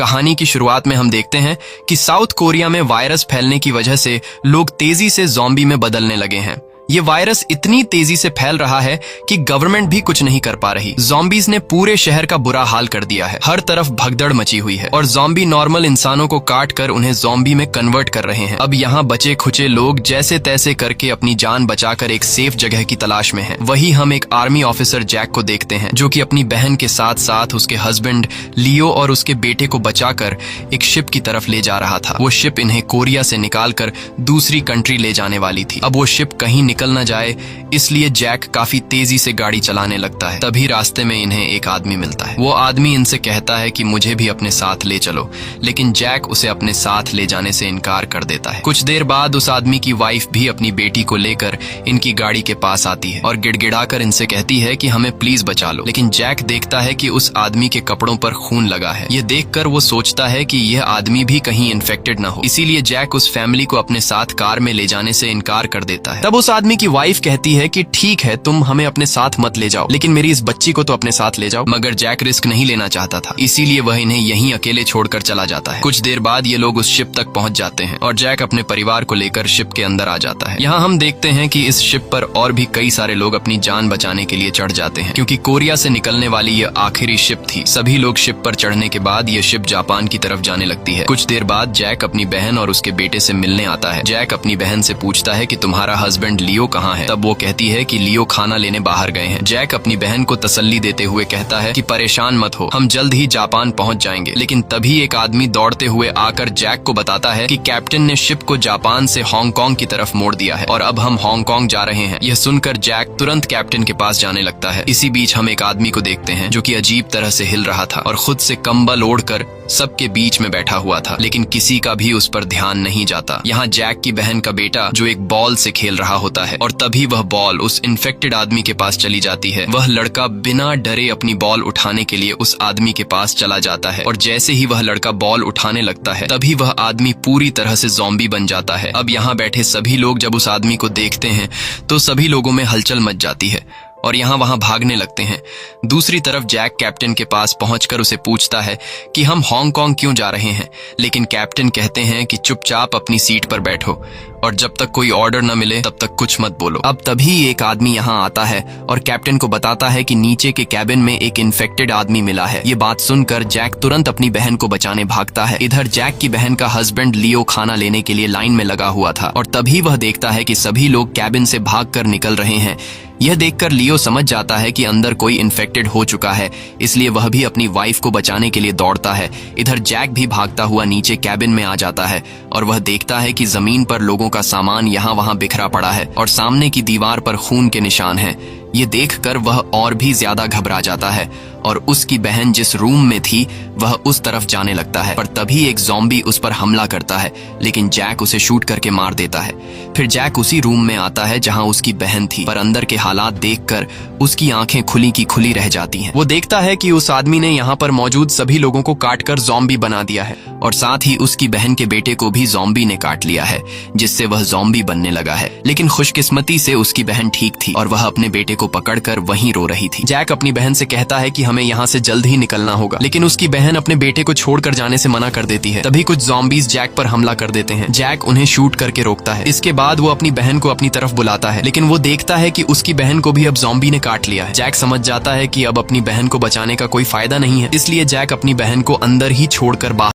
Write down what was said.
कहानी की शुरुआत में हम देखते हैं कि साउथ कोरिया में वायरस फैलने की वजह से लोग तेजी से ज़ॉम्बी में बदलने लगे हैं। ये वायरस इतनी तेजी से फैल रहा है कि गवर्नमेंट भी कुछ नहीं कर पा रही। ज़ॉम्बीज ने पूरे शहर का बुरा हाल कर दिया है। हर तरफ भगदड़ मची हुई है और ज़ॉम्बी नॉर्मल इंसानों को काट कर उन्हें ज़ॉम्बी में कन्वर्ट कर रहे हैं। अब यहाँ बचे खुचे लोग जैसे तैसे करके अपनी जान बचाकर एक सेफ जगह की तलाश में हैं। वही हम एक आर्मी ऑफिसर जैक को देखते हैं जो कि अपनी बहन के साथ साथ उसके हस्बैंड लियो और उसके बेटे को बचाकर एक शिप की तरफ ले जा रहा था। वो शिप इन्हें कोरिया से निकालकर दूसरी कंट्री ले जाने वाली थी। अब वो शिप कहीं निकल न जाए इसलिए जैक काफी तेजी से गाड़ी चलाने लगता है। तभी रास्ते में इन्हें एक आदमी मिलता है। वो आदमी इनसे कहता है कि मुझे भी अपने साथ ले चलो, लेकिन जैक उसे अपने साथ ले जाने से इनकार कर देता है। कुछ देर बाद उस आदमी की वाइफ भी अपनी बेटी को लेकर इनकी गाड़ी के पास आती है और गिड़गिड़ाकर इनसे कहती है कि हमें प्लीज बचा लो। लेकिन जैक देखता है कि उस आदमी के कपड़ों पर खून लगा है। ये देखकर वो सोचता है कि यह आदमी भी कहीं इन्फेक्टेड न हो, इसीलिए जैक उस फैमिली को अपने साथ कार में ले जाने से इनकार कर देता है। तब उस आदमी की वाइफ कहती है कि ठीक है, तुम हमें अपने साथ मत ले जाओ, लेकिन मेरी इस बच्ची को तो अपने साथ ले जाओ। मगर जैक रिस्क नहीं लेना चाहता था, इसीलिए वह इन्हें यहीं अकेले छोड़कर चला जाता है। कुछ देर बाद ये लोग उस शिप तक पहुंच जाते हैं और जैक अपने परिवार को लेकर शिप के अंदर आ जाता है। यहाँ हम देखते हैं कि इस शिप पर और भी कई सारे लोग अपनी जान बचाने के लिए चढ़ जाते हैं, क्योंकि कोरिया से निकलने वाली ये आखिरी शिप थी। सभी लोग शिप पर चढ़ने के बाद ये शिप जापान की तरफ जाने लगती है। कुछ देर बाद जैक अपनी बहन और उसके बेटे से मिलने आता है। जैक अपनी बहन से पूछता है कि तुम्हारा हस्बैंड लियो कहाँ है। तब वो कहती है कि लियो खाना लेने बाहर गए हैं। जैक अपनी बहन को तसल्ली देते हुए कहता है कि परेशान मत हो, हम जल्द ही जापान पहुंच जाएंगे। लेकिन तभी एक आदमी दौड़ते हुए आकर जैक को बताता है कि कैप्टन ने शिप को जापान से हांगकांग की तरफ मोड़ दिया है और अब हम हांगकांग जा रहे हैं। यह सुनकर जैक तुरंत कैप्टन के पास जाने लगता है। इसी बीच हम एक आदमी को देखते हैं जो कि अजीब तरह से हिल रहा था और खुद से कंबल ओढ़कर सबके बीच में बैठा हुआ था, लेकिन किसी का भी उस पर ध्यान नहीं जाता। यहाँ जैक की बहन का बेटा जो एक बॉल से खेल रहा होता है और तभी वह बॉल उस इन्फेक्टेड आदमी के पास चली जाती है। वह लड़का बिना डरे अपनी बॉल उठाने के लिए उस आदमी के पास चला जाता है और जैसे ही वह लड़का बॉल उठाने लगता है तभी वह आदमी पूरी तरह से ज़ॉम्बी बन जाता है। अब यहाँ बैठे सभी लोग जब उस आदमी को देखते हैं तो सभी लोगों में हलचल मच जाती है और यहाँ वहाँ भागने लगते हैं। दूसरी तरफ जैक कैप्टन के पास पहुंचकर उसे पूछता है कि हम हांगकांग क्यों जा रहे हैं, लेकिन कैप्टन कहते हैं कि चुपचाप अपनी सीट पर बैठो और जब तक कोई ऑर्डर न मिले तब तक कुछ मत बोलो। अब तभी एक आदमी यहाँ आता है और कैप्टन को बताता है कि नीचे के कैबिन में एक इन्फेक्टेड आदमी मिला है। ये बात सुनकर जैक तुरंत अपनी बहन को बचाने भागता है। इधर जैक की बहन का हस्बैंड लियो खाना लेने के लिए लाइन में लगा हुआ था और तभी वह देखता है कि सभी लोग कैबिन से भागकर निकल रहे हैं। यह देखकर लियो समझ जाता है कि अंदर कोई इन्फेक्टेड हो चुका है, इसलिए वह भी अपनी वाइफ को बचाने के लिए दौड़ता है। इधर जैक भी भागता हुआ नीचे कैबिन में आ जाता है और वह देखता है कि जमीन पर लोगों का सामान यहाँ वहाँ बिखरा पड़ा है और सामने की दीवार पर खून के निशान हैं। ये देखकर वह और भी ज्यादा घबरा जाता है और उसकी बहन जिस रूम में थी वह उस तरफ जाने लगता है, पर तभी एक ज़ॉम्बी उस पर हमला करता है, लेकिन जैक उसे शूट करके मार देता है। फिर जैक उसी रूम में आता है जहां उसकी बहन थी, पर अंदर के हालात देखकर उसकी आंखें खुली की खुली रह जाती हैं। वो देखता है कि उस आदमी ने यहाँ पर मौजूद सभी लोगों को काटकर ज़ॉम्बी बना दिया है और साथ ही उसकी बहन के बेटे को भी ज़ॉम्बी ने काट लिया है, जिससे वह ज़ॉम्बी बनने लगा है। लेकिन खुशकिस्मती से उसकी बहन ठीक थी और वह अपने बेटे को पकड़कर वहीं रो रही थी। जैक अपनी बहन से कहता है कि हमें यहाँ से जल्द ही निकलना होगा, लेकिन उसकी बहन अपने बेटे को छोड़कर जाने से मना कर देती है। तभी कुछ ज़ॉम्बीज जैक पर हमला कर देते हैं। जैक उन्हें शूट करके रोकता है। इसके बाद वो अपनी बहन को अपनी तरफ बुलाता है, लेकिन वो देखता है कि उसकी बहन को भी अब ज़ॉम्बी ने काट लिया है। जैक समझ जाता है कि अब अपनी बहन को बचाने का कोई फायदा नहीं है, इसलिए जैक अपनी बहन को अंदर ही छोड़कर बाहर